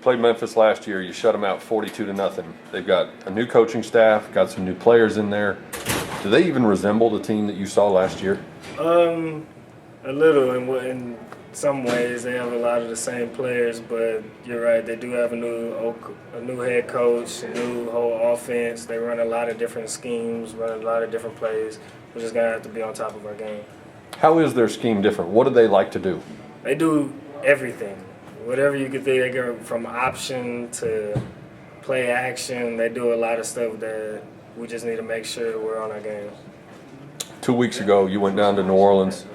played Memphis last year. You shut them out 42-0. They've got a new coaching staff, got some new players in there. Do they even resemble the team that you saw last year? A little. In some ways, they have a lot of the same players, but you're right. They do have a new head coach, a new whole offense. They run a lot of different schemes, run a lot of different plays. We're just gonna have to be on top of our game. How is their scheme different? What do they like to do? They do everything. Whatever you could think, they go from option to play action. They do a lot of stuff that we just need to make sure we're on our game. 2 weeks ago, you went down to New Orleans,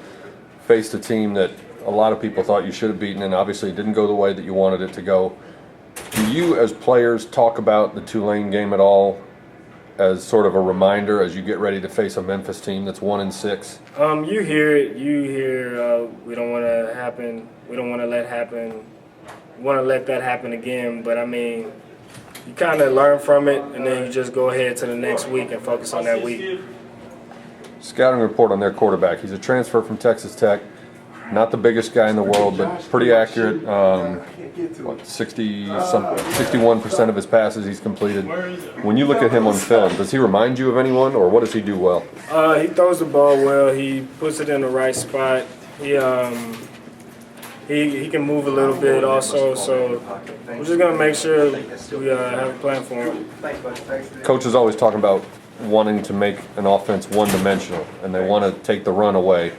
faced a team that a lot of people thought you should have beaten, and obviously it didn't go the way that you wanted it to go. Do you, as players, talk about the Tulane game at all as sort of a reminder as you get ready to face a Memphis team that's 1-6? You hear it. You hear we don't want to happen. We don't want to let happen. We want to let that happen again. But I mean, you kind of learn from it, and then you just go ahead to the next week and focus on that week. Scouting report on their quarterback. He's a transfer from Texas Tech. Not the biggest guy in the world, but pretty accurate. 61% of his passes he's completed. When you look at him on film, does he remind you of anyone, or what does he do well? He throws the ball well. He puts it in the right spot. He can move a little bit also. So we're just gonna make sure we have a plan for him. Coach is always talking about wanting to make an offense one-dimensional, and they want to take the run away.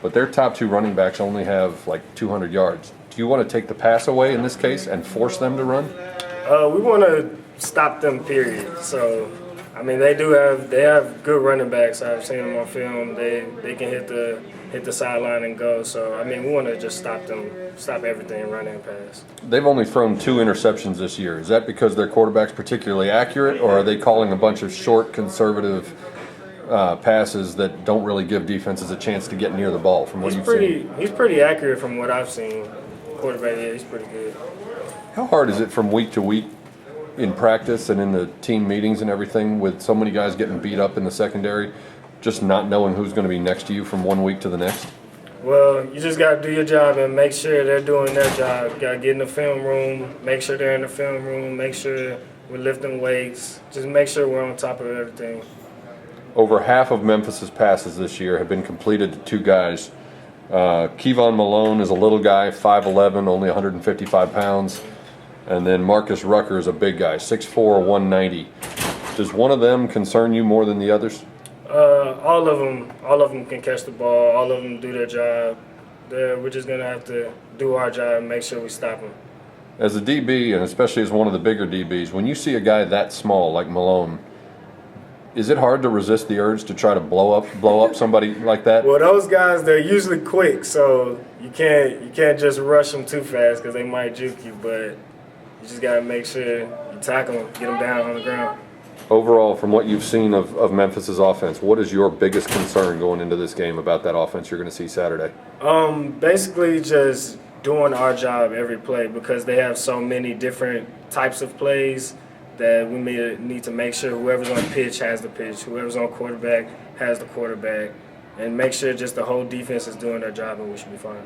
But their top two running backs only have like 200 yards. Do you want to take the pass away in this case and force them to run? We want to stop them, period. So, I mean, they have good running backs. I've seen them on film. They can hit the sideline and go. So, I mean, we want to just stop them, stop everything, run and pass. They've only thrown 2 interceptions this year. Is that because their quarterback's particularly accurate, or are they calling a bunch of short, conservative passes that don't really give defenses a chance to get near the ball from what you've seen? He's pretty accurate from what I've seen. Quarterback, yeah, he's pretty good. How hard is it from week to week in practice and in the team meetings and everything with so many guys getting beat up in the secondary, just not knowing who's going to be next to you from one week to the next? Well, you just got to do your job and make sure they're doing their job. You got to get in the film room, make sure they're in the film room, make sure we're lifting weights, just make sure we're on top of everything. Over half of Memphis's passes this year have been completed to 2 guys. Kevon Malone is a little guy, 5'11", only 155 pounds. And then Marcus Rucker is a big guy, 6'4", 190. Does one of them concern you more than the others? All of them can catch the ball. All of them do their job. We're just going to have to do our job and make sure we stop them. As a DB, and especially as one of the bigger DBs, when you see a guy that small like Malone, is it hard to resist the urge to try to blow up somebody like that? Well, those guys, they're usually quick, so you can't just rush them too fast because they might juke you. But you just gotta make sure you tackle them, get them down on the ground. Overall, from what you've seen of Memphis's offense, what is your biggest concern going into this game about that offense you're going to see Saturday? Basically just doing our job every play because they have so many different types of plays that we need to make sure whoever's on pitch has the pitch, whoever's on quarterback has the quarterback, and make sure just the whole defense is doing their job and we should be fine.